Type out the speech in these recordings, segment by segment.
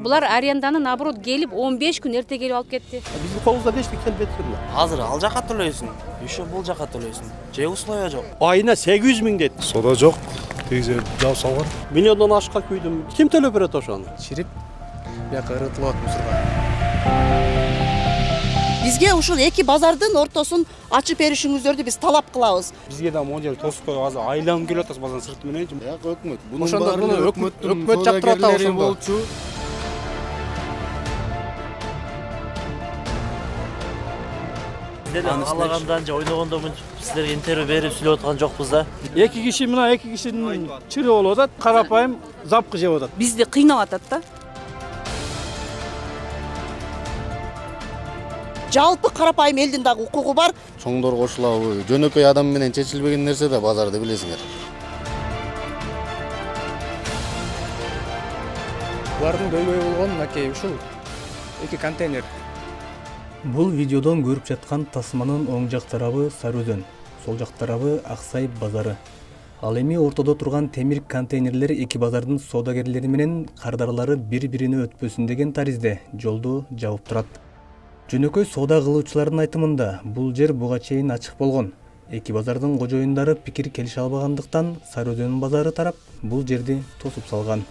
Булар аренданы наоборот келип 15 күн эрте келип алып кетти. Биздин колубузда эчтеке келбей турду. Азыр ал жака төлөйсүң, еще бул жака төлөйсүң. Же условия жок. Айына 800 миң дейт. Сода жок. Тегизе жабып салган. Миллиондон ашка күйдүм. Ким төлөп берет ошону? Чирип, бияка ырытылып мусорго. Бизге ушул эки базардын ортосун ачып беришиңиздерди биз талап кылабыз. Бизге да монжол тосуп коюп азыр айланып келип атабыз базардын сырты менен. Өкмөт. Ошондо буну өкмөт жактырып атат ошондо. Каалагандан же ойногондо силерге интервью берип сүйлөп аткан жокпуз да. Эки киши мына эки кишинин чыры болуп атат, карапайым запкы жеп атат. Бизди кыйнап атат да. Жалпы карапайым элдин дагы укугу бар. Чоңдор кошулабы, жөнөкөй адам менен чечилбеген нерсе да базарды билесиңер. Булардын көйгөйү болгон мынакей ушул эки контейнер. Бул видеодон көрүп жаткан тасманын оң жак тарабы Сары Өзөн, сол жак тарабы Аксай базары. Ал эми ортодо турган темир контейнерлер эки базардын соодагерлери менен кардарлары бири-бирине өтпөсүн деген таризде жолду жабып турат. Жөнөкөй соода кылуучулардын айтымында бул жер буга чейин ачык болгон. Эки базардын кожоюндары пикир келише албагандыктан Сары Өзөн базары тарап бул жерди тосуп салган.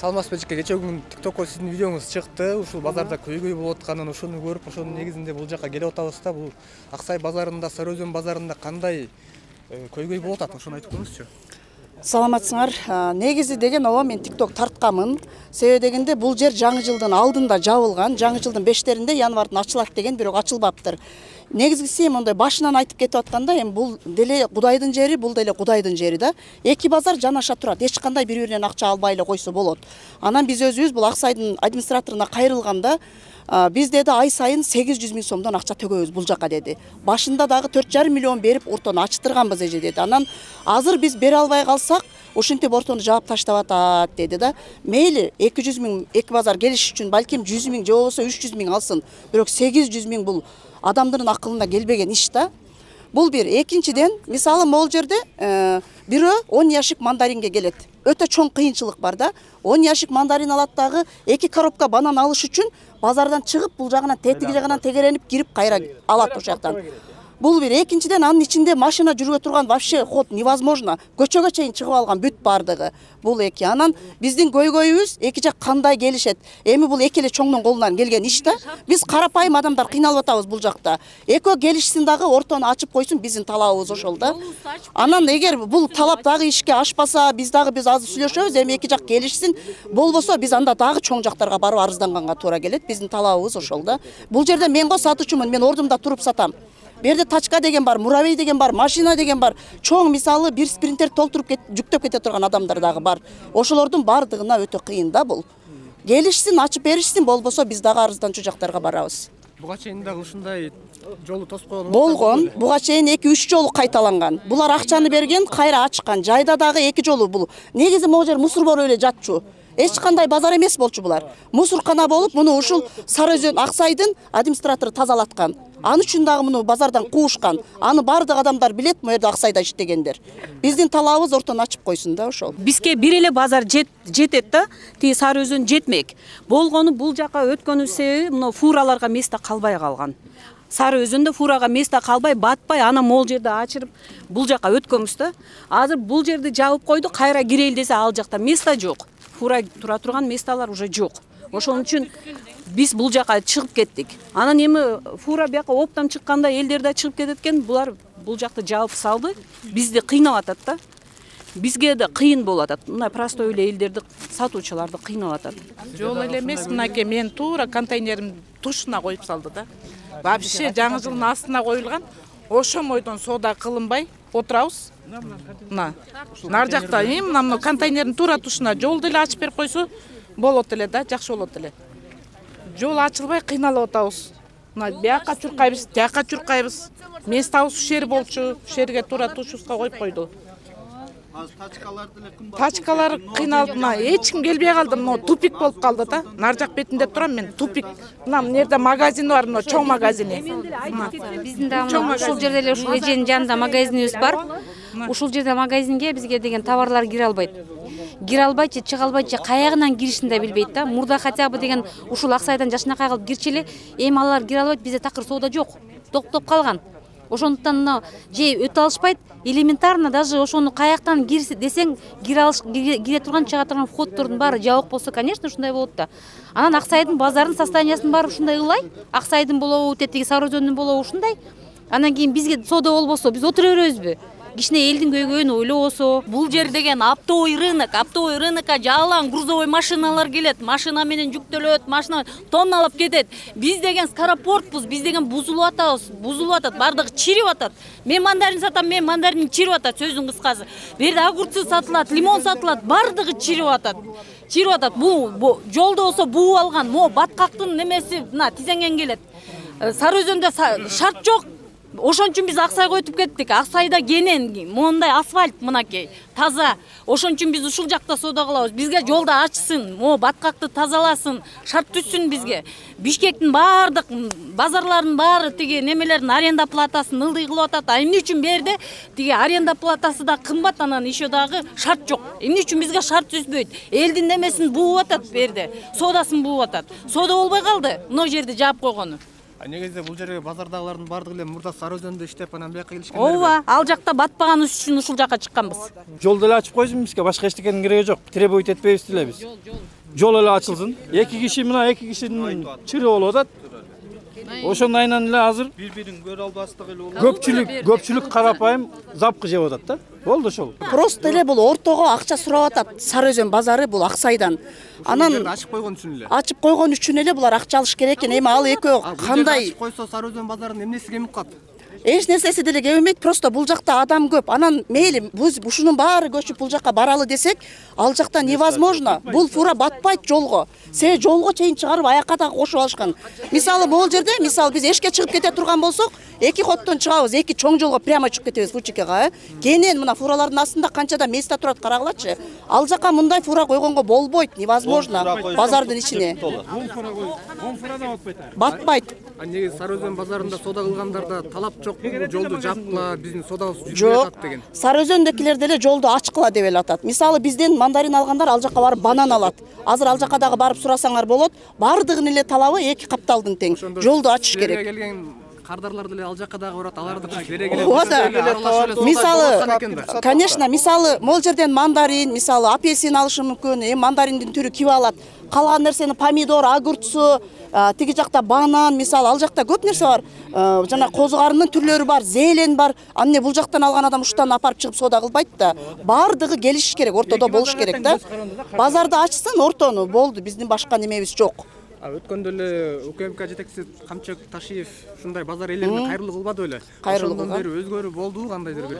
Салмас Бечке кече күн TikTokко сиздин видеоңуз чыкты. Ушул базарда көйгөй болуп атканын, ошону көрүп, ошонун негизинде бул жака келип атабыз да. Бул Аксай базарында, Сары Өзөн базарында кандай көйгөй болуп атат, ошону айтып коюңузчу. Саламатсыңар. Негизи деген ооба мен TikTok тарткамын. Себеби дегенде бул жер жаңы жылдын алдында жабылган. Жаңы жылдын 5-теринде январдын ачылат деген, бирок ачылбаптыр. Негизгиси мондай башынан айтып кетип атканда, эми бул деле Кудайдын жери, бул деле Кудайдын жери да. Эки базар жанаша турат. Эч кандай бири-биринен акча албай эле койсо болот. Анан биз өзүбүз бул Аксайдын администраторуна кайрылганда, биз деди ай сайын 800 миң сомдон акча төгөбүз бул жака деди. Башында дагы 4,5 миллион берип ортону ачтырганбыз эже деди. Анан азыр биз бере албай калсак, ошентип ортону жаап таштап атат деди да. Мейли 200 миң эки базар келиш үчүн балким 100 миң же болбосо 300 миң алсын. Бирок 800 миң бул адамдын акылына келбеген иш да. Бул бир. Экинчиден, мисалы могул жерде бирөө 10 яшик мандаринге келет. Өтө чоң кыйынчылык бар да. 10 яшик мандарин алат дагы 2 коробка банан алыш үчүн базардан чыгып бул жагынан тетиги жагынан тегеренип кирип кайра алат ошол жактан. Бул бир. Экинчиден, анын ичинде машина жүргө турган вообще ход невозможно. Көчөгө чейин чыгып алган бүт бардыгы. Бул эки. Анан биздин көйгөйүбүз эки жак кандай келишет. Эми бул эки эле чоңдун колунан келген иш да. Биз карапайым адамдар кыйналып атабыз бул жакта. Экөө келишсин дагы ортону ачып койсун, биздин талабыбыз ошол да. Анан эгер бул талап дагы ишке ашпаса, биз азыр сүйлөшөбүз, эми эки жак келишсин. Болбосо биз анда дагы чоң жактарга барып арызданганга туура келет. Биздин талабыбыз ошол да. Бул жерде мен го сатуучумун, мен ордумда туруп сатам. Берде тачка деген бар, муравей деген бар, машина деген бар. Чоң мисалы бир спринтер толтуруп жүктөп кете турган адамдар дагы бар. Ошолордун бардыгына өтө кыйын да бул. Келишсин, ачып беришсин, болбосо биз дагы арызданчу жактарга барабыз. Буга чейин дагы ушундай жолу тосуп койгон болгон. Буга чейин 2-3 жолу кайталанган. Булар акчаны берген, кайра ачкан. Жайда дагы 2 жолу бул. Негизи могу жер мусор болуп эле жатчу. Эч кандай базар эмес болчу булар. Мусоркана болуп, муну ушул Сары Өзөн Аксайдын администратору тазалаткан. Аны үчүн дагы муну базардан куушкан. Аны бардык адамдар билет, му жерде Аксайда иштегендер. Биздин талабыбыз ортону ачып койсун да ошол. Бизге бир эле базар жетет да, тиги Сары Өзөн жетмек. Болгону бул жака өткөнү себеби мына фураларга место калбай калган. Сары Өзөндө фурага место калбай, батпай, ана могул жерде ачырып бул жака өткөнбүз да. Азыр бул жерди жабып койду, кайра кирейли десе ал жакта место жок. Фура тура турган месталар уже жок. Ошон үчүн биз бул жака чыгып кеттик. Анан эми фура бияка оптом чыкканда элдер да чыгып кетет экен, булар бул жакты жабып салды. Бизди кыйнап атат да. Бизге да кыйын болуп атат. Мына простой эле элдерди, сатуучуларды кыйнап атат. Жол эле эмес, мынакей мен туура контейнерим тушуна коюп салды да. Вообще жаңы жылдын астына коюлган. Ошомойдон соода кылынбай отурабыз. Мына нар жакта мына контейнердин туура тушуна жолду эле ачып берип койсо болот эле да, жакшы болот эле. Жол ачылбай кыйналып атабыз. Мына бияка чуркайбыз, тияка чуркайбыз. Местабыз ушул жер болчу, ушул жерге туура тушубузга коюп койду. Тачкалар кыйналып, мына эч ким келбей калды, мына тупик болуп калды да. Нар жак бетинде турам мен, тупик. Мына жерде магазин бар, мына чоң магазини. Биздин да ушул жерде эле ушул эженин жанында магазинибиз бар. Ушул жерде магазинге бизге деген товарлар кире албайт. кире албайт же чыга албайт же каягынан киришин да билбейт да. Мурда хотя бы деген ушул Аксайдан жакшынакай кылып кирчи эле, эми алар кире албайт, бизде такыр соода жок. Токтоп калган. Ошондуктан мына же өтө алышпайт, элементарно даже ошону каяктан кирсе десең кире турган чыга турган входтордун баары жабык болсо, конечно, ушундай болот да. Анан Аксайдын базарынын состояниясын баары ушундай ылай. Аксайдын болобу, тетиги Сары Өзөндүн болобу ушундай. Анан кийин бизге соода болбосо биз отура беребизби? Кичине элдин көйгөйүн ойлобосо. Бул жер деген оптовый рынокко жалаң грузовой машиналар келет, машина менен жүктөлөт, машина тонналап кетет. Биз деген скоропортпуз, биз деген бузулуп атат, бардыгы чирип атат. Мен мандарин сатам, мен мандарин чирип атат, сөзүн кыскасы. Бу жерде огурцы сатылат, лимон сатылат, бардыгы чирип атат. Бул жолдо болсо буу алган, могу баткактын немеси мына тизеңен келет. Сары Өзөндө шарт жок. Ошон үчүн биз Аксайга өтүп кеттик. Аксайда кенен мондай асфальт мынакей таза. Ошон үчүн биз ушул жакта соода кылабыз. Бизге жолду ачсын, могу баткакты тазаласын, шарт түзсүн бизге. Бишкектин баардык базарларынын баары тиги немелердин аренда платасын ылдый кылып атат. Эмне үчүн берди? Тиги аренда платасы да кымбат, анан еще дагы шарт жок. Эмне үчүн бизге шарт түзбөйт? Элдин немесин бууп атат берди. Соодасын бууп атат. Соода болбой калды. Мына жерди жаап койгону. Негизде бул жерге базардагылардын баардыгы эле мурда Сары Өзөндө иштеп анан бияка келишкендер. Ооба, ал жакта батпаганыбыз үчүн ушул жакка чыкканбыз. Жолду эле ачып койсун бизге, башка эчтекенин кереги жок. Требовать этпейбиз деле биз. Жол эле ачылсын. Эки кишинин чыры болуп атат. Ошондон айынан эле азыр Bir-birin көрө албастыгы эле көпчүлүк карапайым запкы жеп атат да. Болду ошол. Просто эле бул ортого акча сурап атат. Сары Өзөн базары бул Аксайдан. Анан ачып койгон үчүн эле. Ачып койгон үчүн эле булар акча алыш керек экен. Эми ал экөө кандай ачып койсо Сары Өзөн базарынын эмнеси кемип калат? эч нерсеси деле кебемейт. Просто бул жакта адам көп. Анан мейли биз ушунун баары көчүп бул жакка баралы десек, ал жакта невозможно. Бул фура батпайт жолго. Жолго чейин чыгарып аякка да кошуп алышкан. Мисалы могул жерде, биз эшке чыгып кете турган болсок, эки ходдон чыгабыз, эки чоң жолго прямо чыгып кетебиз Фучикага. Кенен мына фуралардын астында канчада место турат карагылачы. Ал жака мындай фура койгонго болбойт, невозможно. Базардын ичине. Он фура да батпайт. Батпайт. Негизи Сары Өзөн базарында соода кылгандарда талап жок, бул жолду жапкыла, биздин соодабыз жүрбөй атат деген. Сары Өзөндөгүлөр деле жолду ачкыла деп эле атат. Мисалы бизден мандарин алгандар ал жака барып банан алат. Азыр ал жака дагы барып сурасаңар болот. Бардыгынын эле талабы эки капталдын тең. Жолду ачыш керек. Келген кардарлар деле ал жака дагы барат, аларды бере келет. Мисалы, конечно, мисалы могул жерден мандарин, мисалы апельсин алышы мүмкүн, мандариндин түрү кип алат. Калган нерсени помидор, огурцу, тиги жакта банан, мисалы ал жакта көп нерсе бар. Жана козгарынын түрлөрү бар, зелен бар. Анне бул жактан алган адам уштан апарып чыгып соода кылбайт да. Бардыгы келиш керек, ортодо болуш керек да. Базарды ачсын, ортону болду, биздин башка немебиз жок. Өткөндө эле УКМК жетекчиси Камчок Ташиев ушундай базар ээлерине кайрылуу кылбады беле? Кайрылуу кылган. Ошондон бери өзгөрүү болду, кандайдыр бир?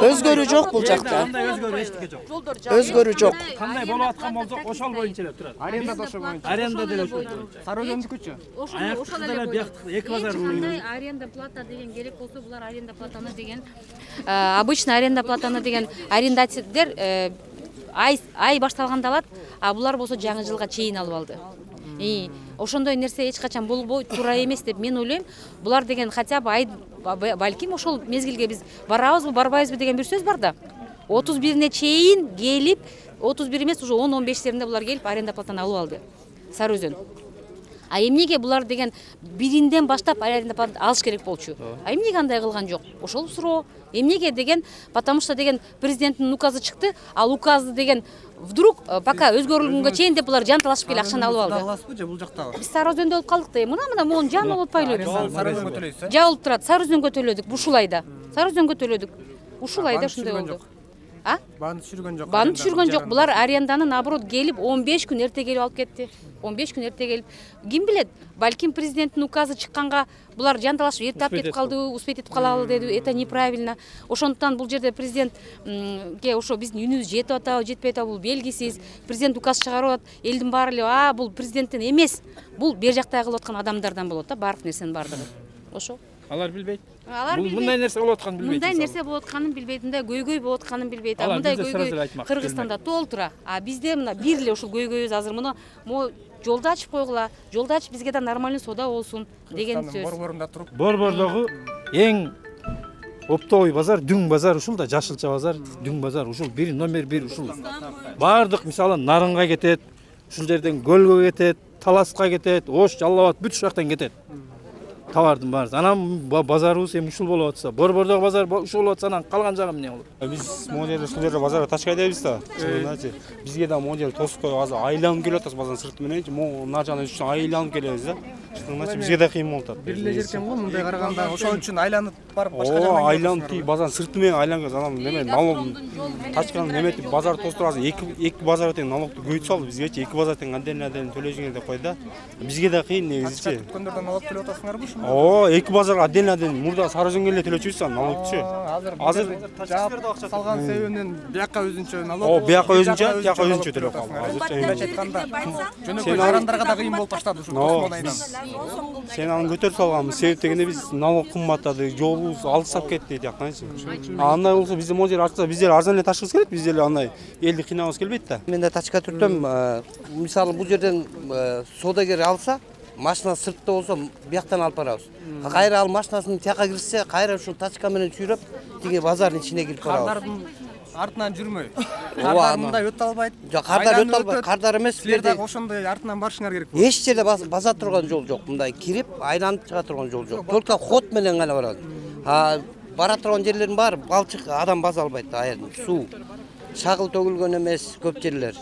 Өзгөрүү жок бул жакта. Кандай өзгөрүү эчтеке жок. Өзгөрүү жок. Кандай болуп аткан болсо, ошол боюнча эле турат. Аренда да ошол боюнча. Аренда деле ошол. Сары Өзөндүкүчү? Ошол эле бияктыкы эки базар. Кандай аренда плата деген керек болсо, булар аренда платаны деген обычно аренда платаны деген арендателдер ай башталганда алат, а булар болсо жаңы жылга чейин алып алды. Ошондой нерсе эч качан болбойт, туура эмес деп мен ойлойм. Булар деген хотя бы балким ошол мезгилге биз барабызбы, барбайбызбы деген бир сөз бар да. 31-ине чейин келип, 31 эмес, уже 10-15-леринде булар келип аренда платаны алып алды. Сары Өзөн. А эмнеге булар деген биринден баштап аренда платаны алыш керек болчу? А эмнеге андай кылган жок? Ошол суроо. Эмнеге деген, потому что деген президенттин указы чыкты, ал указды деген вдруг пока өзгөрүлгөнгө чейин деп булар жанталашып келип акчаны алып алды. Аласызбы же бул жактабы? Биз Сары Өзөндө болуп калдык да. Мына могу жан болуп атпайлыбы? Сары Өзөнгө төлөйсүз? Жабылып турат. Сары Өзөнгө төлөдүк ушул айда. Сары Өзөнгө төлөдүк. Ушул айда ушундай болду. Бааны түшүргөн жок. Бааны түшүргөн жок. Булар аренданы наоборот келип 15 күн эрте келип алып кетти. 15 күн эрте келип. Ким билет? Балким президенттин указы чыкканга булар жанталашып эрте алып кетип калды, успеть этип калалы деди. Это неправильно. Ошондуктан бул жерде президентке ошо биздин үнүбүз жетип атабы, жетпей атабы бул белгисиз. Президент указ чыгарып атат. Элдин баары эле бул президенттен эмес. Бул бер жакта кылып аткан адамдардан болот да, баардык нерсенин баардыгы. Ошо. Алар билбейт. Алар билбейт. Мындай нерсе болуп атканын билбейт. Мындай нерсе болуп атканын билбейт, мындай көйгөй болуп атканын билбейт. Мындай көйгөй Кыргызстанда толтура. А бизде мына бир эле ушул көйгөйүбүз азыр муну жолду ачып койгула. Жолду ачып бизге да нормальный соода болсун деген сөз. Борборунда туруп. Борбордогу эң оптовый базар, дүң базар ушул да, жашылча базар, дүң базар ушул бир номер бир ушул. Бардык мисалы Нарынга кетет, ушул жерден Көлгө кетет, Таласка кетет, Ош, Жалал Абад бүт жактан кетет. Товардын баарысы. Анан базарыбыз эми ушул болуп атса, Борбордогу базар ушул болуп атса, анан калган жагы эмне болот? Биз модель ушул жерде базарга ташкайдайбыз да. Чынындачы бизге да модель тосуп коюп азыр айланып келип атабыз базардын сырты менен. Мына жагынан үчүн айланып келебиз да. Чынындачы бизге да кыйын болуп атат. Бир эле жеркен го мындай караганда, ошол үчүн айланып барып башка жагына. Айланып тип базардын сырты менен айланып келип анан неме налог тачканын неметип базар тостуруп азыр эки базар тең налогду көбөйтүп салды бизгечи. Эки базар тең отдельно төлөшүңөр деп койду да. Бизге да кыйын негизичи. Өткөндөрдөн налог төлөп атасыңарбы ушул? Эки базар отдельно мурда Сарыөзөнгө эле төлөчүбүз налогчу. Азыр салган себебинен бияка өзүнчө налог. Бияка өзүнчө, тияка өзүнчө төлөп калды. Азырча айтканда жөнөкөй жарандарга да кыйын болуп баштады ушул тосмон айынан. Сен аны көтөрүп салганбыз. Себеп дегенде биз налог кымбаттады, жолубуз алысап кетти жактанчы. Андай болсо бизде модуль ачса, биздер арзан эле ташкыбыз келет, биз эле андай элди кыйнабыз келбейт да. Мен да тачка түртөм. Мисалы бул жерден содагер алса, машина сыртта болсо бияктан алып барабыз. Кайра ал машинасын тияка кирсе, кайра ушул тачка менен чүйрөп, тиги базардын ичине кирип барабыз. Кардардын артынан жүрмөй. Кардар мындай өтө албайт. Жок, кардар өтө албайт. Кардар эмес. Силер да ошондой артынан барышыңар керек. Эч жерде баса турган жол жок. Мындай кирип, айланып чыга турган жол жок. Только ход менен гана барат. Бара турган жерлердин баары балчык, адам баса албайт. Суу. Шагыл төгүлгөн эмес көп жерлер.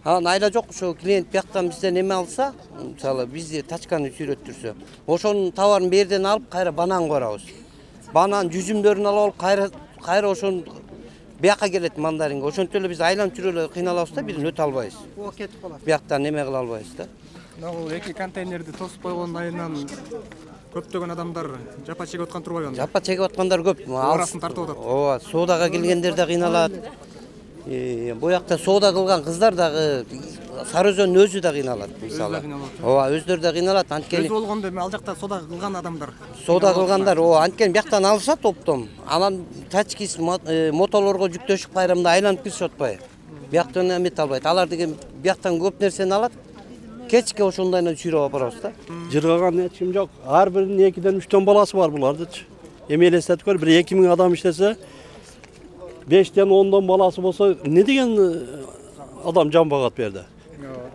Айла жок, ошо клиент бияктан бизден эме алса, мисалы бизди тачканы сүйрөттүрсө, ошонун товарын берден алып, кайра банан барабыз. Банан жүзүмдөрүн алып, кайра ошон бияка келет мандаринге. Ошонтип эле биз айланып жүрөлө кыйналабыз да, бирин өтө албайбыз. О, кетип калат. Бияктан эме кыла албайбыз да. Бул эки контейнерди тосуп койгон айынан көптөгөн адамдар жапа чегип аткан турбайбы? Жапа чегип аткандар көп. Арасын тартып атат. Ооба, соодага келгендер да кыйналат. Буякта соода кылган кыздар дагы Сарыөзөнүн өзү да кыйналат, мисалы. Ооба, өздөрү да кыйналат, анткени. Өзү болгондо ал жакта соода кылган адамдар. Соода кылгандар, ооба, анткени бияктан алышат топтом. Анан тачкис мотолорго жүктөшүп кайрамда айланып киришип атпайбы? Бияктан эмете албайт. Алар деген бияктан көп нерсени алат. Кечке ошондайдан сүйрөп алып барабыз да. Жыргаган эчим жок. Ар биринин 2-ден 3 баласы бар булардычы. Эми элестетип көр, бир 2000 адам иштесе, 5-ден 10 баласы болсо, не деген адам жан багат берди.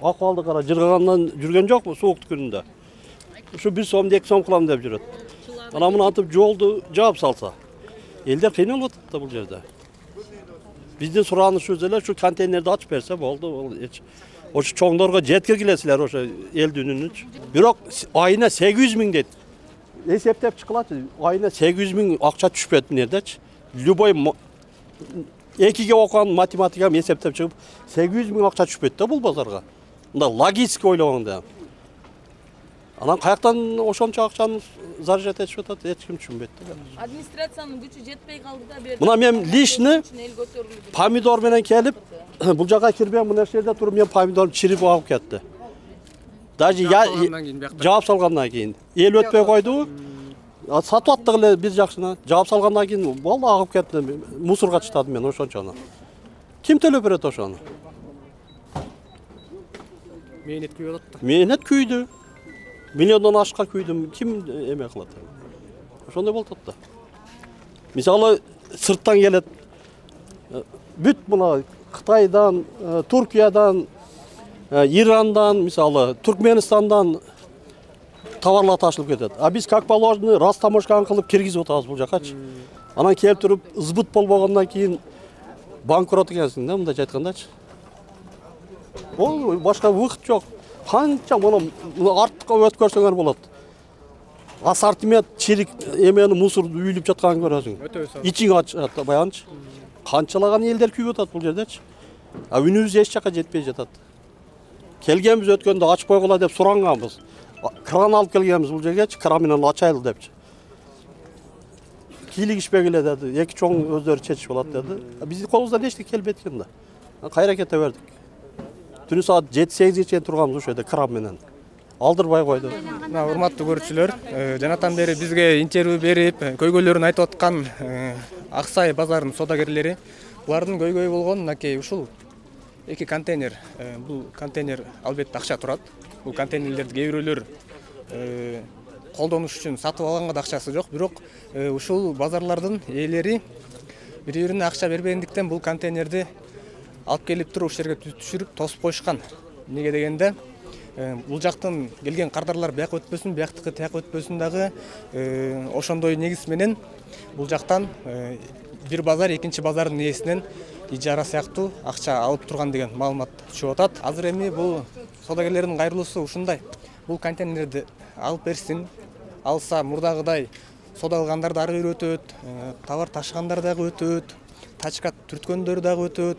Акыбалды кара, жыргагандан жүргөн жокпу сууктук күнүндө. Ушу 1 сом, 2 сом кылам деп жүрөт. Ана муну атып жолду жаап салса, элдер кыйналып атат да бул жерде. Биздин суранышыбыз эле ушу контейнерди ачып берсе болду. Ошо чоңдорго жеткиргиле силер ошо элдин үнүнчү. Бирок айына 800 миң дейт. Эсептеп чыкылат, айына 800 миң акча түшпөт мынердечи. Любой экиге окуган математикам эсептеп чыгып 800 миң акча түшпөйт да бул базарга. Мында логистика ойлогондо. Анан каяктан ошончо акчаны заржат этишип атат, эч ким түшүнбөйт да. Администрациянын күчү жетпей калды да берди. Мына мен лишни помидор менен келип, бул жака кирбей мына жерде туруп мен помидорду чирип алып кетти. Даже жаап салгандан кийин эл өтпөй койду. Сатып аттык эле бир жакшына. Жаап салгандан кийин болду агып кетти. Мусорго чыктадым мен ошончону. Ким төлөп берет ошону? Мээнет күйүп атат да. Мээнет күйдү. Миллиондон ашка күйдүм. Ким эме кылат? Ошондой болуп атат да. Мисалы сырттан келет. Бүт мына Кытайдан, Туркиядан, Ирандан, мисалы Туркменистандан товарлар ташылып кетет. А биз как положено растаможканы кылып киргизип атабыз бул жакачы. Анан келип туруп сбыт болбогондон кийин банкрот экенсиң да, мындай айткандачы. Бул башка выход жок. Канча муну артыкка өткөрсөңөр болот. Ассортимент чирик эмени мусорду үйлүп жатканын көрөсүң. Ичиң ачат баянчы. Канчалаган элдер күйүп атат бул жердечи. А үнүбүз эч жака жетпей жатат. Келгенбиз өткөндө ачып койгула деп суранганбыз. Кран алып келгенбиз бул жергечи, кран менен ачайлы депчи. Кийлигишпегиле деди, эки чоң өздөрү чечип алат деди. Биздин колубуздан эчтеке келбейт экен да. Кайра кете бердик. Түнү саат 7-8 чейин турганбыз ошол жерде кран менен. Алдырбай койду. Мына урматтуу көрүүчүлөр, жанатан бери бизге интервью берип, көйгөйлөрүн айтып аткан Аксай базарынын содагерлери, булардын көйгөйү болгон мынакей ушул эки контейнер. Бул контейнер албетте акча турат. Бул контейнерлерди кээ бирөөлөр колдонуш үчүн сатып алганга да акчасы жок. Бирок ушул базарлардын ээлери бири-бирине акча бербегендиктен бул контейнерди алып келип туруп ушул жерге түшүрүп тосуп коюшкан. Неге дегенде бул жактан келген кардарлар бияка өтпөсүн, бияктыкы тияка өтпөсүн дагы ошондой негиз менен бул жактан бир базар экинчи базардын ээсинен ижара сыяктуу акча алып турган деген маалымат чыгып атат. Азыр эми бул содагерлердин кайрылуусу ушундай. Бул контейнерди алып берсин, алса мурдагыдай сода алгандар дагы өтөт, товар ташыгандар дагы өтөт, тачка түрткөндөр дагы өтөт.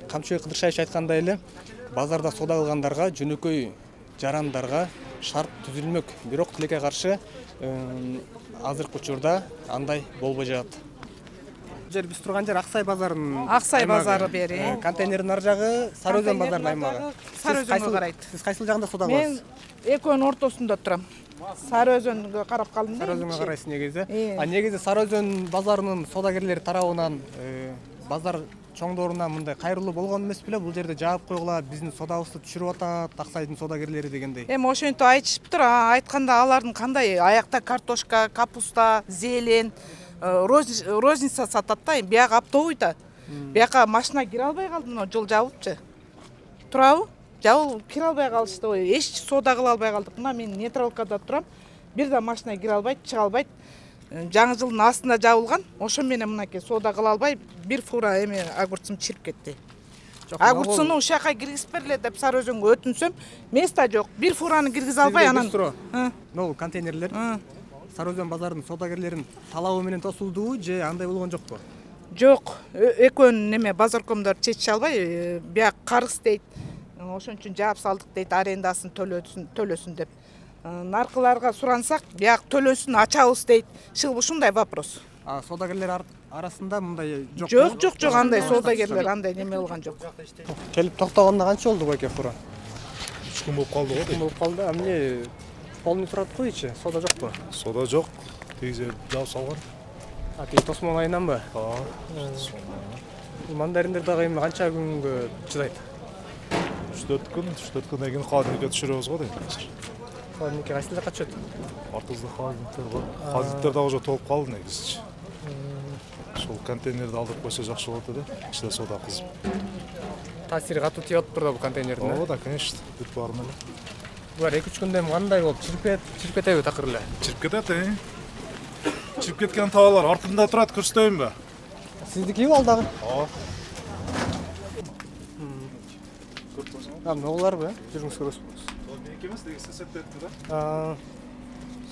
Камчыбек Кыдыршаевич айткандай эле, базарда сода алгандарга, жөнөкөй жарандарга шарт түзүлмөк. Бирок тилекке каршы азыркы учурда андай болбой жатат. Жер биз турган жер Аксай базарынын Аксай базары бери. Контейнердин ар жагы Сары Өзөн базарынын аймагы. Сары Өзөнгө карайт. Сиз кайсыл жагында сода кыласыз? Мен экөөнүн ортосунда турам. Сары Өзөнгө карап калдым да. Сары Өзөнгө карайсыз негизи. Негизи Сары Өзөн базарынын содагерлери тарабынан базар чоңдорунан мындай кайрылуу болгон эмес беле? Бул жерде жаап койгула, биздин содабызды түшүрүп атат, Аксайдын содагерлери дегендей. Эми ошентип айтышыптыр. Айтканда алардын кандай аякта картошка, капуста, зелень, розница сатат да, бияка оптовый да. Бияка машина кире албай калды, мына жол жабыпчы. Турабы? Жабылып кире албай калышты, эч сода кыла албай калдык. Мына мен нейтралкада турам. Бир да машина кире албайт, чыга албайт. Жаңы жылдын астында жабылган. Ошо менен мынакей сода кыла албай, бир фура эми огурцум чирип кетти. Огурцуну ушул жака киргизип бергиле деп Сары Өзөнгө өтүнсөм, места жок. Бир фураны киргизе албай анан. Могу контейнерлер Сары Өзөн базарынын содагерлеринин талабы менен тосулдубу же андай болгон жокпу? Жок. Экөөнүн неме базаркомдор чечише албай, бияк карыз дейт. Ошон үчүн жаап салдык дейт, арендасын төлөсүн деп. Наркыларга сурансак, бияк төлөсүн ачабыз дейт. Ушундай вопрос. Содагерлер арасында мындай жок. Жок, андай содагерлер андай неме болгон жок. Келип токтогонда канча болду байке фура? 3 күн болуп калды го. 3 күн болуп калды. Эмне полный турат койчу, сода жокпу? Сода жок. Тегизе жаап салган. Тиги тосмон айынан ба? Мандариндер дагы эми канча күнгө чыдайт? 3-4 күндөн кийин холодильникке түшүрөбүз го дейт. Холодильникке кайсы жака түшөт? Артыбызда холодильниктер бар. Холодильниктер дагы уже толуп калды негизичи. Ошол контейнерди алдырып койсо жакшы болот эле. Ичинде сода кызып. Таасири катуу тип атыптыр да бул контейнердин. Ооба да, конечно. Бүт баарын эле. Булар 2-3 күндөн кандай болуп чирип кетеби такыр эле? Чирип кетет, Чирип кеткен товарлар артында турат, көрсөтөйүнбү? Сиздикиби ал дагы? Ооба. Многуларбы, жүрүңүз көрөсүз. Меники эмес, деги сесет этти да.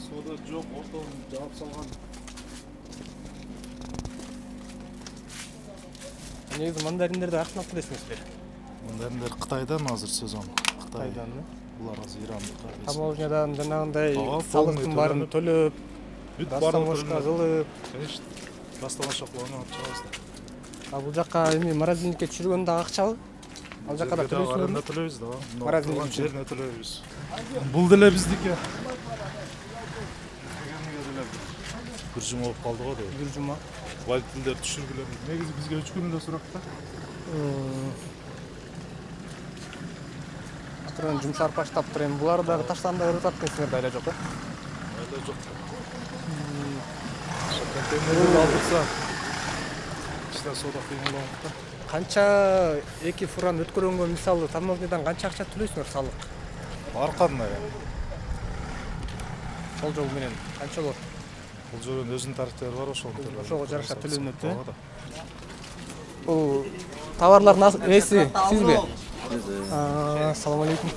Сода жок, ортон жаап салган. Негизи мандариндерди кайдан алып келесиңиздер? Мандариндер Кытайдан азыр сезон. Кытайдан. Булар азыр Ирандык. Таможнядан жанагындай салыктын баарын төлөп, бүт баарын кылып, конечно. Доставочкаларына алып чыгабыз да. Бул жака эми морозильникке түшүргөн дагы акчабы? Ал жака да төлөйсүңөрбү? Төлөйбүз да. Морозильник жерине төлөйбүз. Бул деле биздики. Бир жума болуп калды го дейт. Бир жума. Водительдер түшүргүлөр. Негизи бизге 3 күн эле сурак да. Акырын жумшар баштаптыр эми. Булар дагы таштанда кырып аткансыңар айла жок, Айла жок. Контейнерди алдырса, ичинде сода кыйын болот да. Канча эки фураны өткөргөнгө мисалы таможнядан канча акча төлөйсүңөр салык? Ар кандай. Сол жол менен канча болот? Бул жолдун өзүнүн тарифтери бар, ошого жараша төлөнөт, Бул товарлардын ээси сизби? Ассаламу алейкум.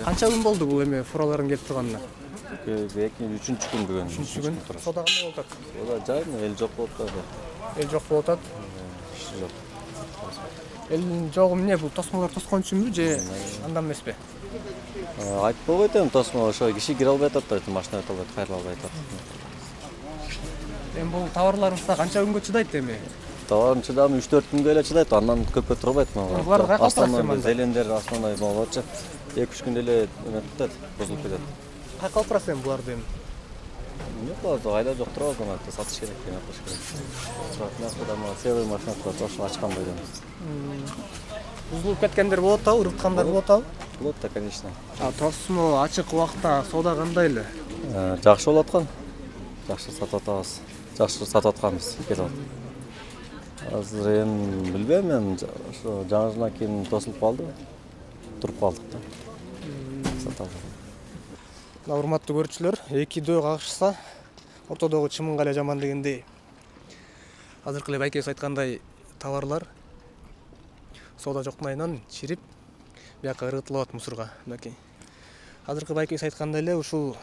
Канча күн болду бул эми фуралардын келип турганына? 3-3 күн бүгүн. 3 күн. Сода кандай болуп атат? Сода жайын, эл жок болуп атат. Эл жок болуп атат. Элдин жогу эмне бул тосмолор тоскон үчүнбү же андан эмеспи? Айтып болбойт эми тосмо, ошо киши кире албай атат да, машина өтө албайт, кайрыла албай атат. Эми бул товарларыңыз канча күнгө чыдайт эми? Товардын чыдамы 3-4 күнгө эле чыдайт, андан көпкө турбайт. Буларды кайда калтырасыз? Зелендер основной болчу. 2-3 күндө эле эметет, бузулуп кетет. Кайда калтырасыз эми буларды эми? Yok, ayda yok turabız ama satış gerek yani yapış gerek. Nasıl da ama sevgi maşına tutar, açkan böyle. Buzulup ketkenler болот да, ырыткандар болот да? Болот да, конечно. Тосмо ачык убакта сода кандай эле? Жакшы болуп аткан. Жакшы сатып атабыз. Жакшы сатып атканбыз кетип. Азыр эми билбейм, мен ошо жаңы жылдан кийин тосулуп калды. Туруп калдык да. Урматтуу көрүүчүлөр, эки дөө кагышса, ортодогу чымын кале жаман дегендей. Азыркы эле байкебиз айткандай товарлар соода жоктугунан чирип, бияка ыргытылып мусорго. Мынакей. Азыркы байкебиз айткандай эле ушул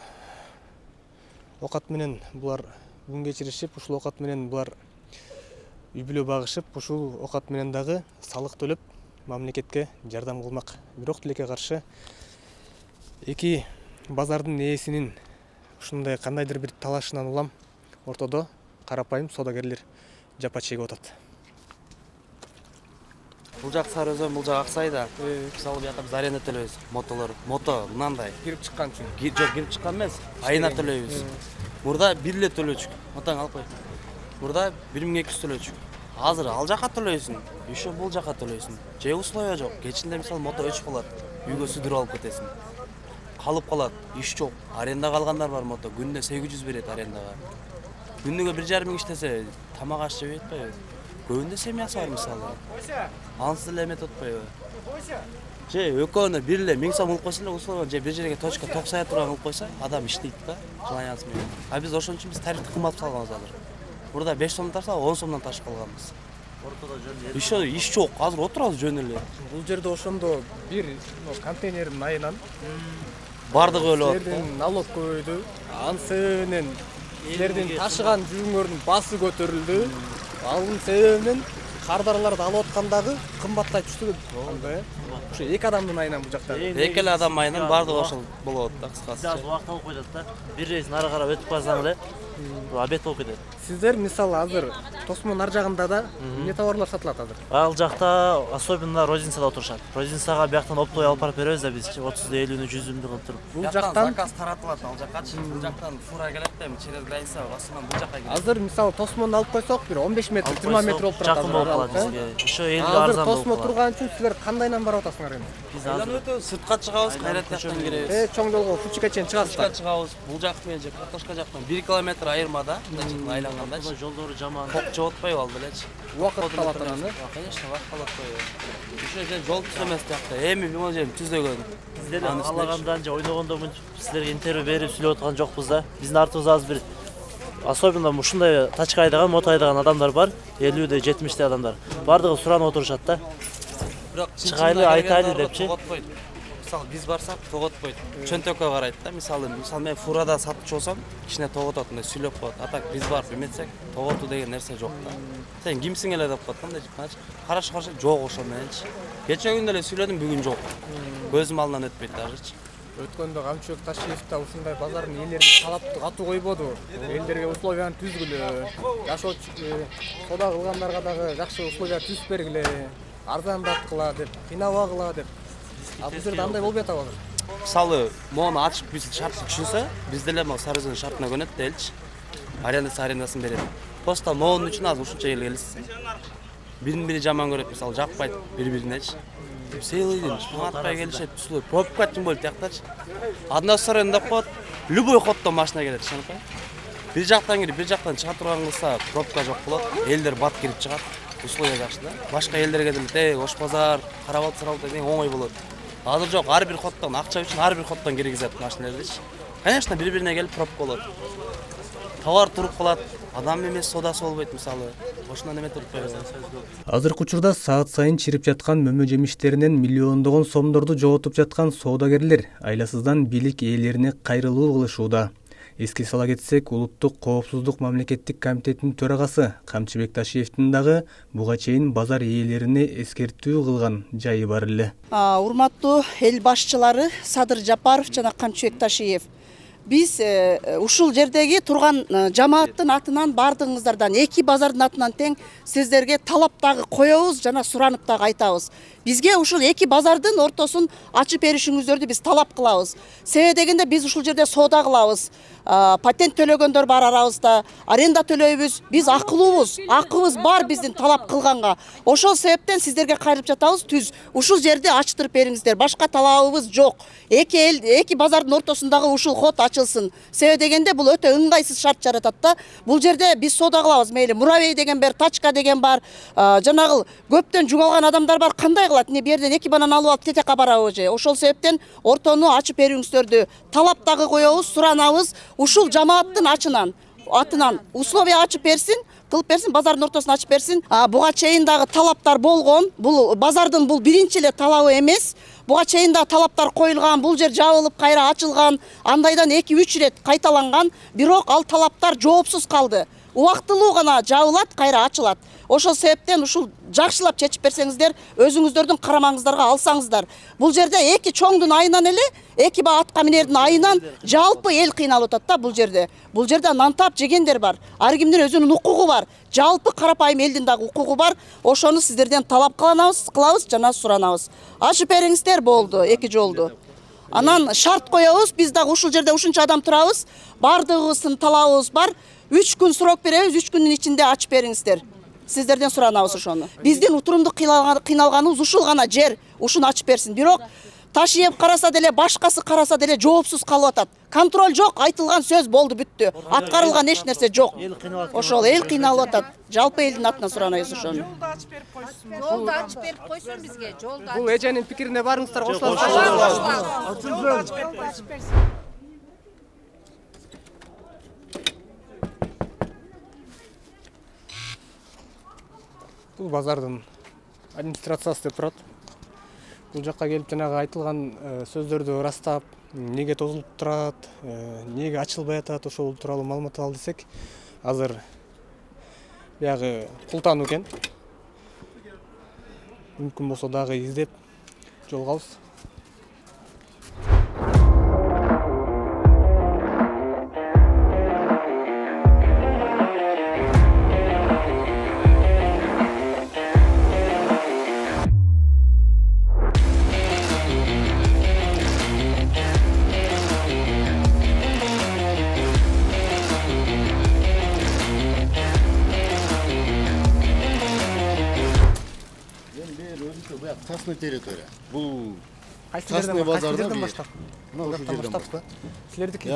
окат менен булар күн кечиришип, ушул окат менен булар үй бүлө багышып, ушул окат менен дагы салык төлөп, мамлекетке жардам кылмак. Бирок тилекке каршы эки базардын ээсинин ушундай кандайдыр бир талашынан улам ортодо карапайым соодагерлер жапа чегип атат. Бул жак Сары Өзөн, бул жак Аксайда. Мисалы бияка биз аренда төлөйбүз. Мотолор, мото мынандай. Кирип чыккан үчүн. Жок, кирип чыккан эмес. Айына төлөйбүз. Мурда бир эле төлөчүк. Мотоң алып кой. Мурда 1200 төлөчүк. Азыр ал жака төлөйсүң, еще бул жака төлөйсүң. Же условия жок. Кечинде мисалы мото өчүп калат. Үйгө сүдүрүп алып кетесиң. Калып калат, иш жок. Аренда калгандар бар мото. Күндө 800 берет арендага. Күнүгө 1,5 миң иштесе, тамак аш жеп атпайбы? Көбүндө семьясы бар мисалы. Ансыз эле эмет атпайбы? Же экөөнө бир эле 1000 сом алып койсо эле условия, же бир жерге точка токсая турган алып койсо, адам иштейт да, жылаянсы менен. А биз ошон үчүн биз тарифти кымбат салганбыз азыр. Мурда 5 сомдон тарса, 10 сомдон ташып калганбыз. Ортодо жөн эле. Еще иш жок, азыр отурабыз жөн эле. Бул жерде ошондо бир контейнердин айынан бардыгы өлүп атты. Силердин налог көбөйдү. Анын себебинен силердин ташыган жүгүңөрдүн баасы көтөрүлдү. Анын себебинен кардарларды алып аткандагы кымбаттай түштү деп. Ошо эки адамдын айынан бул жакта. Эки эле адам айынан бардыгы ошол болот да, кыскасы. Аз убакыт алып коёт да. Бир рейс нары карап өтүп калсаң эле обед болуп кетет. Сиздер мисалы азыр Тосмонун ар жагында да эмне товарлар сатылат азыр? Ал жакта особенно розницада отурушат. Розницага бияктан оптовый алып барып беребиз да биз 30-ды, 50-ні, 100-ні кылып туруп. Бул жактан заказ таратылат, ал жаккачы. Бул жактан фура келет да, через граница басынан бул жакка келет. Азыр мисалы Тосмонду алып койсок, бир 15 метр, 20 метр болуп турат. Жакын болуп калат бизге. Ошо элге арзан болуп калат. Азыр Тосмон турган үчүн силер кандайдан барып атасыңар эми? Биз азыр сыртка чыгабыз, кайрат жактан киребиз. Чоң жолго Фучика чейин чыгасыздар. Фучика чыгабыз. Бул жак менен же Картошка жактан 1 километр айырмада, мындай айланганда. Жолдору жаман. Кок жеп атпайбы ал делечи. Убакыт алат аны. Конечно, убакыт алат койбойбу. Ошо же жол түз эмес жакта. Эми бул жерин түздөгөн. Биз деле каалагандан же ойногондо силерге интервью берип сүйлөп аткан жокпуз да. Биздин артыбызда азыр бир особенно ушундай тачка айдаган, мото айдаган адамдар бар. 50-де, 70-те адамдар. Бардыгы суранып отурушат да. Бирок чыгайлы, айтайлы депчи. Мисалы биз барсак тоготпойт. Чөнтөккө карайт да. Мисалы мен фурада сатчу болсом, кичине тоготот, мындай сүйлөп коет. Атак биз барып эметсек, тоготуу деген нерсе жок да. Сен кимсиң эле деп коет, мындай караш жок ошо мененчи. Кече күндө эле сүйлөдүм, бүгүн жок. Көзүм алдынан өтпөйт дагычы. Өткөндө Камчыбек Ташиев да ушундай базардын ээлерине талапты катуу койбоду. Элдерге условияны түзгүлө, жашоочу соода кылгандарга дагы жакшы условия түзүп бергиле, арзандаткыла деп, кыйнабагыла деп. А бул жерде андай болбой атабы азыр? Мисалы, мону ачып биз шартты түшүнсө, биз деле могу Сары Өзөн шартына көнөт делчи. Арендасын берет. Просто моунун үчүн азыр ушунча эл келишсе. Бирин-бири жаман көрөт, мисалы жакпайт бири-биринечи. Целый день атпай келишет, түшүлөт. Пробка чын болуп тияктачы. Одна сторона деп коет, любой ходдон машина келет, түшүнөсүң? Бир жактан кирип, бир жактан чыга турган кылса, пробка жок болот. Элдер бат кирип чыгат. Условия жакшы да. Башка элдерге деле Ош базар, Карабал деген оңой болот. Азыр жок, ар бир ходдон акча үчүн ар бир ходдон киргизет машиналардычы. Конечно, бири-бирине келип пробка болот. Товар туруп калат, адам эмес соодасы болбойт мисалы. Ошондон эметип атпайбы. Азыркы учурда саат сайын чирип жаткан мөмө жемиштеринен миллиондогон сомдорду жоготуп жаткан соодагерлер айласыздан бийлик ээлерине кайрылуу кылышууда. Эске сала кетсек, Улуттук коопсуздук мамлекеттик комитетинин төрагасы Камчыбек Ташиевдин дагы буга чейин базар ээлерине эскертүү кылган жайы бар эле. Урматтуу эл башчылары Садыр Жапаров жана Камчыбек Ташиев, биз ушул жердеги турган жамааттын атынан бардыгыңыздардан, эки базардын атынан тең сиздерге талап дагы коебуз жана суранып дагы айтабыз. Бизге ушул эки базардын ортосун ачып беришиңиздерди биз талап кылабыз. Себеби дегенде биз ушул жерде соода кылабыз. Патент төлөгөндөр бар арабызда, аренда төлөйбүз. Биз акылуубуз, акыбыз бар биздин талап кылганга. Ошол себептен сиздерге кайрылып жатабыз. Түз ушул жерди ачтырып бериңиздер. Башка талабыбыз жок. Эки базардын ортосундагы ушул ход ачылсын. Себеби дегенде бул өтө ыңгайсыз шарт жаратат да. Бул жерде биз соода кылабыз. Мейли Муравей деген бар, Тачка деген бар. Жанагыл көптөн жугалган адамдар бар. Кандай кылат? Бу жерден 2 банан алып алып тетекке барабы же. Ошол себептен ортону ачып бериңиздерди талап дагы коебуз, суранабыз. Ушул жамааттын атынан условия ачып берсин, кылып берсин, базардын ортосун ачып берсин. Буга чейин дагы талаптар болгон. Бул базардын бул биринчи эле талабы эмес. Буга чейин дагы талаптар коюлган, бул жер жабылып кайра ачылган, андайдан 2-3 рет кайталанган, бирок ал талаптар жоопсуз калды. Убактылуу гана жабылат, кайра ачылат. Ошол себептен ушул жакшылап чечип берсеңиздер, өзүңүздөрдүн карамаңыздарга алсаңыздар. Бул жерде эки чоңдун айынан эле, эки атка минердин айынан жалпы эл кыйналып атат да бул жерде. Бул жерде нан таап жегендер бар. Ар кимдин өзүнүн укугу бар. Жалпы карапайым элдин дагы укугу бар. Ошону сиздерден талап кылабыз жана суранабыз. Ачып бериңиздер болду, эки жолду. Анан шарт коебуз, биз дагы ушул жерде ушунча адам турабыз. Бардыгыбыздын талабыбыз бар. 3 күн срок беребиз, 3 күндүн ичинде ачып бериңиздер. Сиздерден суранабыз ошону. Биздин утурумдук кыйналганыбыз ушул гана жер, ушуну ачып берсин. Бирок Ташиев караса деле, башкасы караса деле жоопсуз калып атат. Контроль жок, айтылган сөз болду, бүттү. Аткарылган эч нерсе жок. Ошол эл кыйналып атат. Жалпы элдин атынан суранабыз ошону. Жолду ачып берип койсун бизге, жолду. Бул эженин пикирине барыңыздар, кошуласыздар. Бул базардын администрациясы деп турат. Бул жакка келип жанагы айтылган сөздөрдү ырастап, неге тозулуп турат, неге ачылбай атат, ошол тууралуу маалымат ал десек, азыр биягы култануу экен. Мүмкүн болсо дагы издеп жолго алабыз. Частный территория. Бул частный базардан баштап. Силердики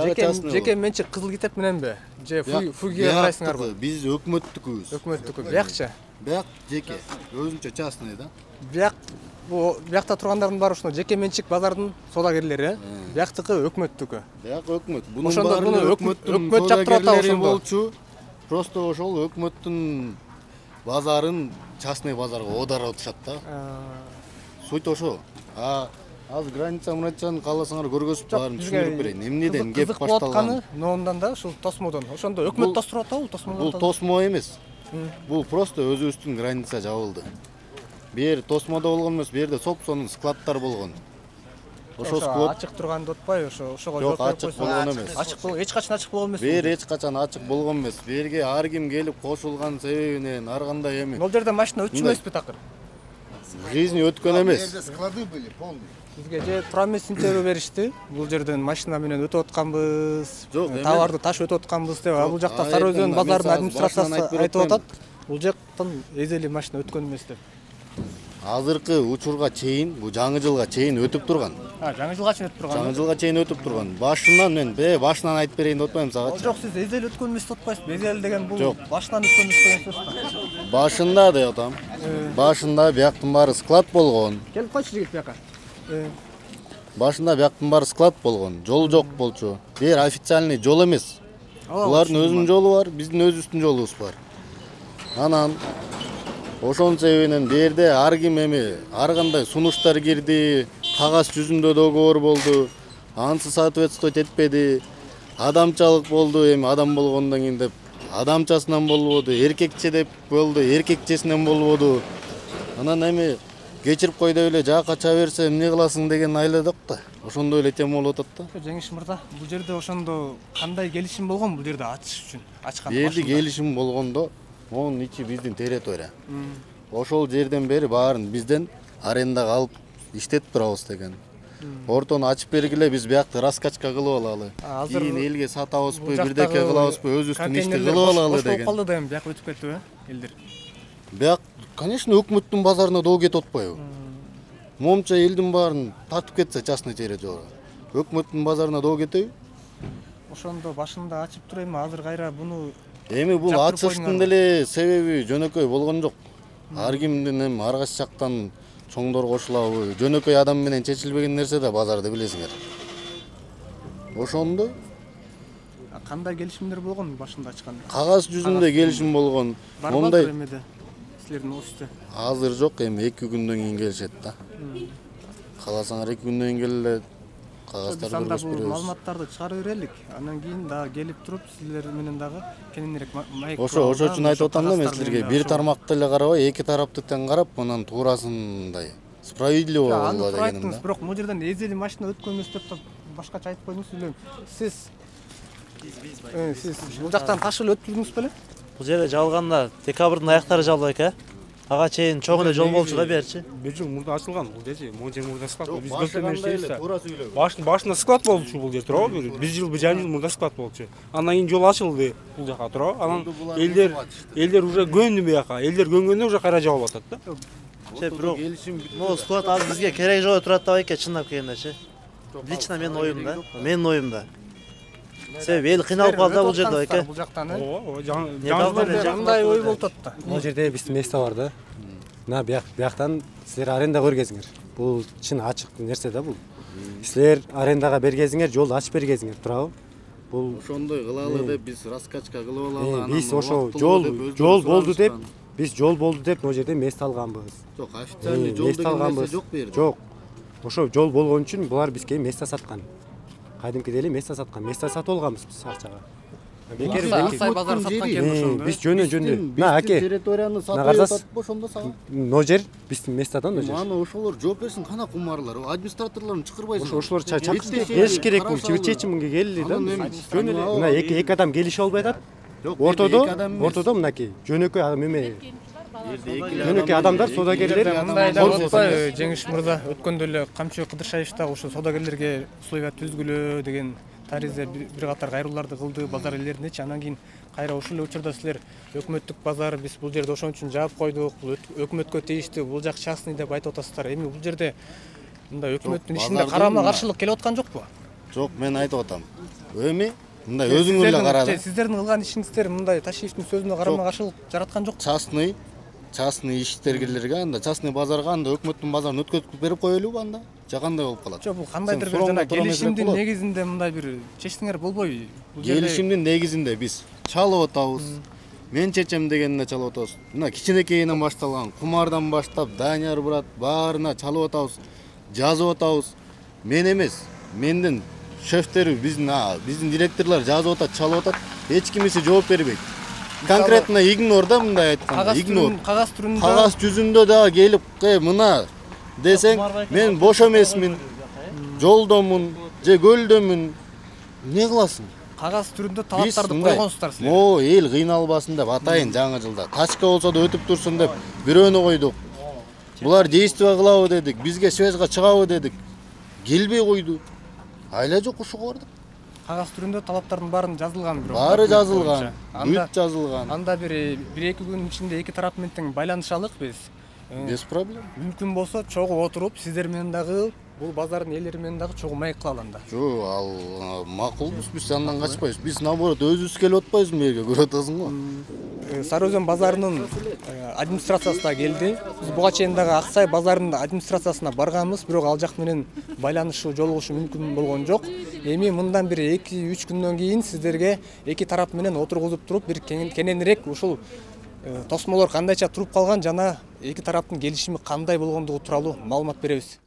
жеке менчик кызыл китеп мененби? Же фуге карайсыңарбы? Биз өкмөттүкүбүз. Өкмөттүкү. Биякчы? Бияк жеке, өзүнчө частный да. Биякта тургандардын баары ушуну жеке менчик базардын соодагерлери, бияктыкы өкмөттүкү. Бияк өкмөт. Бунун баары өкмөттүн соодагерлери болчу. Просто ошол өкмөттүн базарын частный базарга оодарып атышат да. Суть ошо. Азыр границаны кааласаңар көргөзүп баарын түшүндүрүп берейин. Эмнеден кеп башталган? Ноондан да ушул тосмодон. Ошондо өкмөт тостуруп атабы, тосмодон? Бул тосмо эмес. Бул просто өзүбүздүн граница жабылды. Бир тосмодо болгон эмес, бир жерде собственный складтар болгон. Ошо склад ачык турганды отпой, ошого жок ачык болгон эмес. Ачык болгон, эч качан ачык болгон эмес. Бир эч качан ачык болгон эмес. Берге ар ким келип кошулган себебинен ар кандай эми. Бул жерде машина өтчүмөспү такыр? Жизнь өткөн эмес. Склады были полный. Бизге же тура эмес интервью беришти. Бул жерден машина менен өтүп атканбыз, товарды ташып өтүп атканбыз деп. Бул жакта Сарыөзөн базарынын администрациясы айтып атат. Бул жактан эзели машина өткөн эмес деп. Азыркы учурга чейин, бул жаңы жылга чейин өтүп турган. Жаңы жылга чейин өтүп турган. Жаңы жылга чейин өтүп турган. Башынан мен башынан айтып берейин деп атпаймын сага. Жок, сиз эзели өткөн эмес деп атпайсыз. Эзели деген бул башынан өткөн эмес деген сөз. Башында деп атам. Башында бияктын баары склад болгон. Келип койчу жигит бияка. Башында бияктын баары склад болгон. Жол жок болчу. Бир официальный жол эмес. Булардын өзүнүн жолу бар, биздин өзүбүздүн жолубуз бар. Анан ошонун себебинен берде ар ким эми ар кандай сунуштар кирди, кагаз жүзүндө договор болду, ансы соответствовать этпеди, адамчалык болду, эми адам болгондон кийин деп адамчасынан болбоду, эркекче деп болду, эркекчесинен болбоду. Анан эми кечирип кой деп эле жаак ача берсе эмне кыласың деген айладык да. Ошондой эле тема болуп атат да. Жеңиш мырза, бул жерде ошондо кандай келишим болгон бул жерде ачыш үчүн? Ачкан башында. Жерди келишим болгондо, монун ичи биздин территория. Ошол жерден бери баарын бизден арендага алып иштетип турабыз деген. Ортону ачып бергиле, биз биякты раскачка кылып алалы. Кийин элге сатабызбы, бирдеке кылабызбы, өзүбүздүн ишти кылып алалы деген. Бош калды да эми бияк өтүп кетти элдер. Бияк, конечно, өкмөттүн базарына доо кетип атпайбы? Момча элдин баарын тартып кетсе частный территория. Өкмөттүн базарына доо кетеби? Ошондо башында ачып тур эми азыр кайра буну эми бул ачыштын деле себеби жөнөкөй болгон жок. Ар кимдин эми ар кайсы жактан чоңдор кошулабы, жөнөкөй адам менен чечилбеген нерсе да базарды билесиңер. Ошондо кандай келишимдер болгон башында ачканда? Кагаз жүзүндө келишим болгон. Мондай эмеде силердин офисте? Азыр жок, эми 2 күндөн кийин келишет да. Кааласаңар 2 күндөн кийин келет. Кагаздарды көргөзүп беребиз. Маалыматтарды чыгарып берелик. Андан кийин дагы келип туруп силер менен дагы кененирээк маек. Ошо үчүн айтып атам да мен силерге бир тармакты эле карабай, эки тарапты тең карап, анан туурасындай справедливо болот дегеним да. Бирок бул жерден эзели машина өткөн эмес деп башкача айтып койдуңуз эле. Сиз бул жактан таш эле өткүздүңүз беле? Бул жерде жабылганда декабрдын аяктары жабылды экен. Ага чейин чоң эле жол болчу да берчи. Бир жыл мурда ачылган бул жерчи, монча мурда склад. Биз көптөн эштейбиз. Башында склад болчу бул жер туурабы? Бир жыл, бир жарым жыл мурда склад болчу. Андан кийин жол ачылды бул жака туурабы? Анан элдер уже көнү буяка. Элдер көнгөндө уже кайра жабылып атат да. Бирок могу склад азыр бизге кереги жок турат да байке, чындап келгендечи. Лично менин оюмда, менин оюмда. Себеби эл кыйналып калды да бул жерде байке. Бул жактан кандай ой болуп атат да. Бул жерде биздин место бар да. Мына бияктан силер аренда көргөзүңөр. Бул чын ачык нерсе да бул. Силер арендага бергезиңер, жолду ачып бергезиңер, туурабы? Бул ошондой кылалы деп биз раскачка кылып алалы. Биз ошо жол болду деп могу жерде место алганбыз. Жок, официальный жол деген нерсе жок бу жерде. Жок. Ошо жол болгон үчүн булар бизге место саткан. Кайдымки деле место саткан. Место сатып алганбыз биз акчага. Аксай базар саткан экен ошондо. Биз жөнү. Мына аке. Территорияны сатып атат ошондо сага. Но жер биздин местодан но жер. Мана ошолор жооп берсин, кана кумарлар. Администраторлорун чакырбайсың. Ошолор келиш керек бул. Чечимге келди да. Жөн эле. Мына эки адам келишип албай атат. Ортодо мынакей жөнөкөй адам эме. Жөнөкөй адамдар, содагерлер. Жеңиш мырза өткөндө эле Камчы Кыдыршаев да ошо содагерлерге условия түзгүлө деген таризде бир катар кайрылууларды кылды базар элдеринечи. Анан кийин кайра ушул эле учурда силер өкмөттүк базар биз бул жерде ошон үчүн жаап койдук. Бул өкмөткө тийиштүү, бул жак частный деп айтып атасыздар. Эми бул жерде мындай өкмөттүн ишинде карама каршылык келип аткан жокпу? Жок, мен айтып атам. Эми мындай өзүңөр эле карады. Сиздердин кылган ишиңиздер мындай Ташиевдин сөзүнө карама каршылык жараткан жок. Частный иштергерлерге анда частный базарга анда өкмөттүн базарын өткөзүп берип коелубу анда? Же кандай болуп калат? Жок, бул кандайдыр бир жана келишимдин негизинде мындай бир чечсеңер болбойбу? Келишимдин негизинде биз чалып атабыз. Мен чечем дегенине чалып атабыз. Мына кичинекейинен башталган кумардан баштап Данияр брат баарына чалып атабыз. Жазып атабыз. Мен эмес, менден шефтери биздин директорлор жазып атат, чалып атат. Эч кимиси жооп бербейт. Конкретно игнор да мындай айтканда, игнор. Кагаз түрүндө. Кагаз жүзүндө да келип, мына десең, мен бош эмесмин, жолдомун, же көлдөмүн. Не кыласың? Кагаз түрүндө талаптарды койгонсуздар силер. Эл кыйналбасын деп атайын жаңы жылда. Тачка болсо да өтүп турсун деп бирөөнү койдук. Булар действие кылабы дедик, бизге связга чыгабы дедик. Келбей койду. Айла жок ушуга бардык. Кагаз түрүндө талаптардын баарын жазылган бирок. Баары жазылган. Бүт жазылган. Анда бир 1-2 күн ичинде эки тарап менен тең байланышалык биз. Без проблем. Мүмкүн болсо чогуу отуруп, сиздер менен дагы бул базардын элдери менен дагы чогуу маек кылалы анда. Жок, ал макулбуз, биз андан качпайбыз. Биз наоборот өзүбүз келип атпайбызбы жерге, көрүп атасың го. Сары Өзөн базарынын администрациясына келди. Биз буга чейин дагы Аксай базарынын администрациясына барганбыз, бирок ал жак менен байланышуу, жолугушуу мүмкүн болгон жок. Эми мындан бир 2-3 күндөн кийин сиздерге эки тарап менен отургузуп туруп, бир кененирээк ушул тосмолор кандайча туруп калган жана эки тараптын келишими кандай болгондугу тууралуу маалымат беребиз.